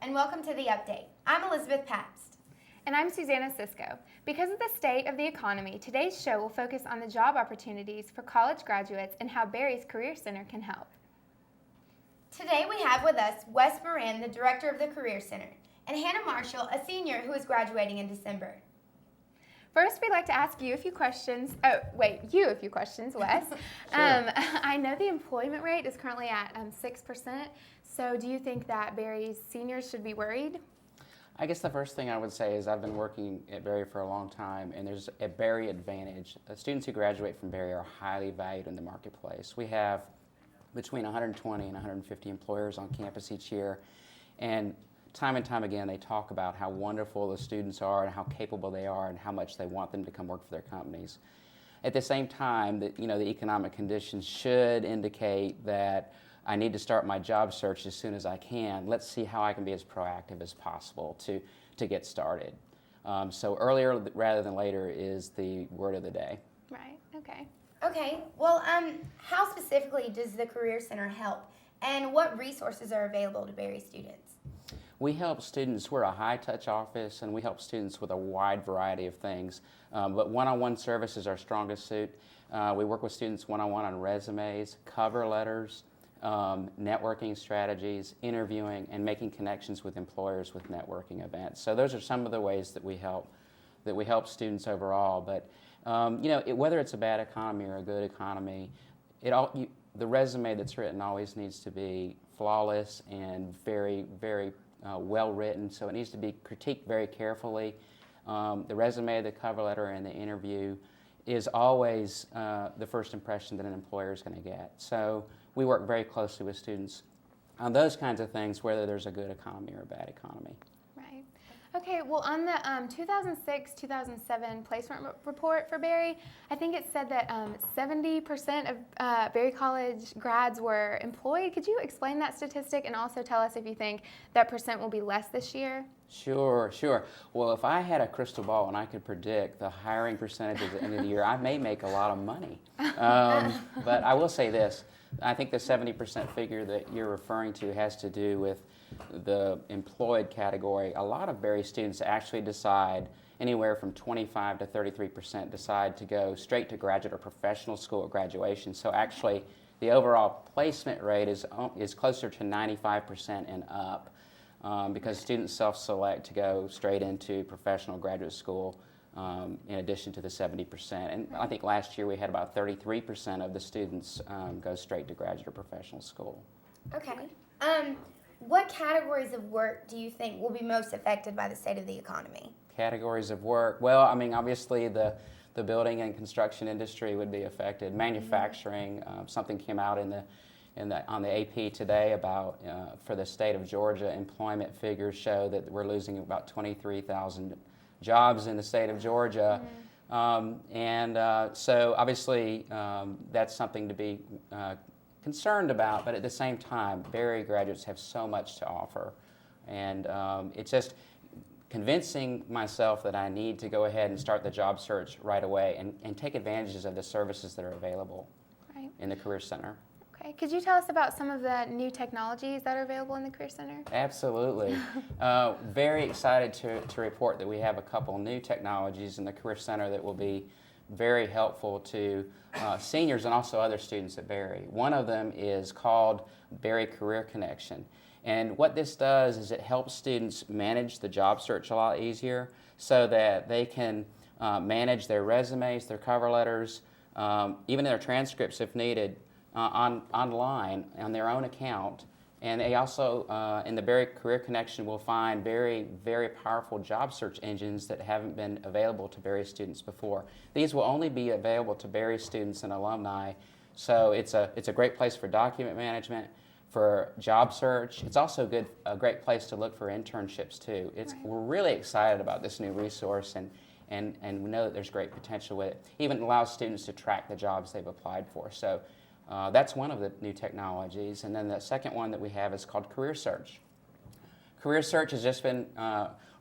and welcome to The Update. I'm Elizabeth Pabst. And I'm Susanna Cisco. Because of the state of the economy, today's show will focus on the job opportunities for college graduates and how Berry's Career Center can help. Today we have with us Wes Moran, the director of the Career Center, and Hannah Marshall, a senior who is graduating in December. First, we'd like to ask you a few questions. You a few questions, Wes. Sure. I know the employment rate is currently at 6%. So do you think that Berry's seniors should be worried? I guess the first thing I would say is I've been working at Berry for a long time, and there's a Berry advantage. Students who graduate from Berry are highly valued in the marketplace. We have between 120 and 150 employers on campus each year, and time again they talk about how wonderful the students are and how capable they are and how much they want them to come work for their companies. At the same time, the economic conditions should indicate that I need to start my job search as soon as I can. Let's see how I can be as proactive as possible to get started. So earlier rather than later is the word of the day. Right, okay. Okay, well, how specifically does the Career Center help, and what resources are available to Berry students? We help students, we're a high-touch office, and we help students with a wide variety of things. But one-on-one service is our strongest suit. We work with students one-on-one on resumes, cover letters, networking strategies, interviewing, and making connections with employers with networking events. So those are some of the ways that we help students overall. But whether it's a bad economy or a good economy, the resume that's written always needs to be flawless and very, very well written. So it needs to be critiqued very carefully. The resume, the cover letter, and the interview is always the first impression that an employer is going to get. So we work very closely with students on those kinds of things, whether there's a good economy or a bad economy. Right. Okay, well, on the 2006-2007 placement report for Berry, I think it said that 70% of Berry College grads were employed. Could you explain that statistic and also tell us if you think that percent will be less this year? Sure. Well, if I had a crystal ball and I could predict the hiring percentages at the end of the year, I may make a lot of money. But I will say this. I think the 70% figure that you're referring to has to do with the employed category. A lot of Berry students actually decide, anywhere from 25 to 33% decide to go straight to graduate or professional school at graduation. So actually, the overall placement rate is closer to 95% and up because students self-select to go straight into professional graduate school in addition to the 70%. And I think last year we had about 33% of the students go straight to graduate or professional school. Okay. What categories of work do you think will be most affected by the state of the economy? Categories of work. Well, I mean, obviously the building and construction industry would be affected. Manufacturing, something came out on the AP today about, for the state of Georgia, employment figures show that we're losing about 23,000 jobs in the state of Georgia. So obviously that's something to be concerned about, but at the same time, Berry graduates have so much to offer. And it's just convincing myself that I need to go ahead and start the job search right away and take advantages of the services that are available in the Career Center. Okay, could you tell us about some of the new technologies that are available in the Career Center? Absolutely. Very excited to report that we have a couple new technologies in the Career Center that will be very helpful to seniors and also other students at Berry. One of them is called Berry Career Connection. And what this does is it helps students manage the job search a lot easier so that they can manage their resumes, their cover letters, even their transcripts if needed, online on their own account. And they also, in the Berry Career Connection, will find very, very powerful job search engines that haven't been available to Berry students before. These will only be available to Berry students and alumni, so it's a great place for document management, for job search. It's also a great place to look for internships too. We're really excited about this new resource, and we know that there's great potential with it. Even allows students to track the jobs they've applied for. So that's one of the new technologies. And then the second one that we have is called Career Search. Career Search has just been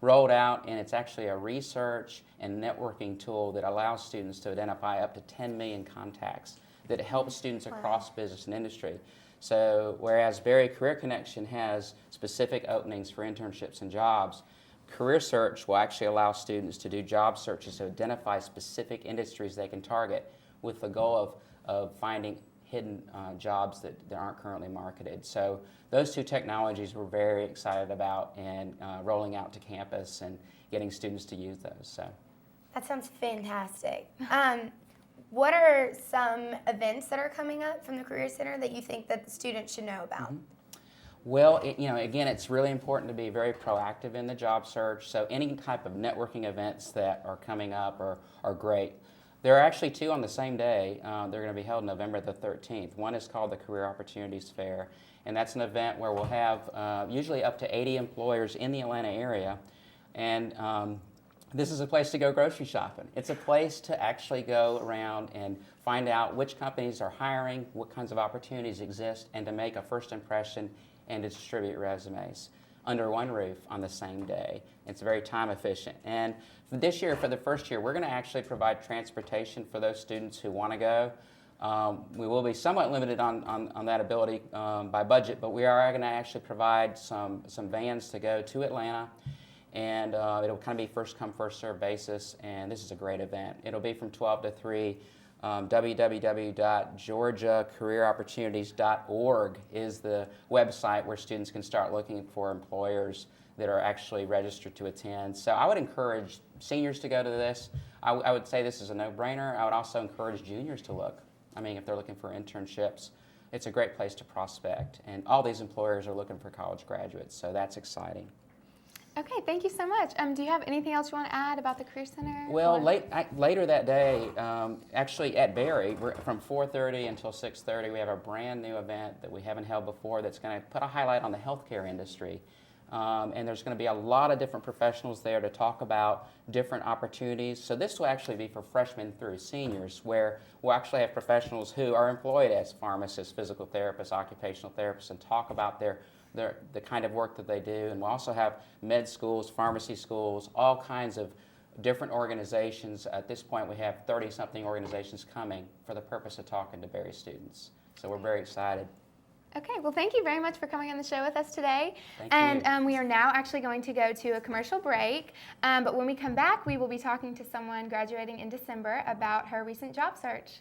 rolled out, and it's actually a research and networking tool that allows students to identify up to 10 million contacts that helps students across business and industry. So whereas Berry Career Connection has specific openings for internships and jobs, Career Search will actually allow students to do job searches to identify specific industries they can target with the goal of finding hidden jobs that aren't currently marketed. So those two technologies we're very excited about and rolling out to campus and getting students to use those. So That sounds fantastic. What are some events that are coming up from the Career Center that you think that the students should know about? Well, again, it's really important to be very proactive in the job search. So any type of networking events that are coming up are great. There are actually two on the same day. They're going to be held November the 13th. One is called the Career Opportunities Fair, and that's an event where we'll have usually up to 80 employers in the Atlanta area. And this is a place to go grocery shopping. It's a place to actually go around and find out which companies are hiring, what kinds of opportunities exist, and to make a first impression and to distribute resumes under one roof on the same day. It's very time efficient. And this year, for the first year, we're going to actually provide transportation for those students who want to go. We will be somewhat limited on that ability by budget, but we are going to actually provide some vans to go to Atlanta. And it'll kind of be first come, first served basis, and this is a great event. It'll be from 12 to 3. www.georgiacareeropportunities.org is the website where students can start looking for employers that are actually registered to attend. So I would encourage seniors to go to this. I would say this is a no-brainer. I would also encourage juniors to look. I mean, if they're looking for internships, it's a great place to prospect. And all these employers are looking for college graduates, so that's exciting. Okay, thank you so much. Do you have anything else you want to add about the Career Center? Well, later that day, actually at Berry, from 4:30 until 6:30, we have a brand new event that we haven't held before that's going to put a highlight on the healthcare industry. And there's going to be a lot of different professionals there to talk about different opportunities. So this will actually be for freshmen through seniors, where we'll actually have professionals who are employed as pharmacists, physical therapists, occupational therapists, and talk about the kind of work that they do. And we'll also have med schools, pharmacy schools, all kinds of different organizations. At this point, we have 30-something organizations coming for the purpose of talking to Berry students. So we're very excited. Okay, well, thank you very much for coming on the show with us today. Thank you. We are now actually going to go to a commercial break. But when we come back, we will be talking to someone graduating in December about her recent job search.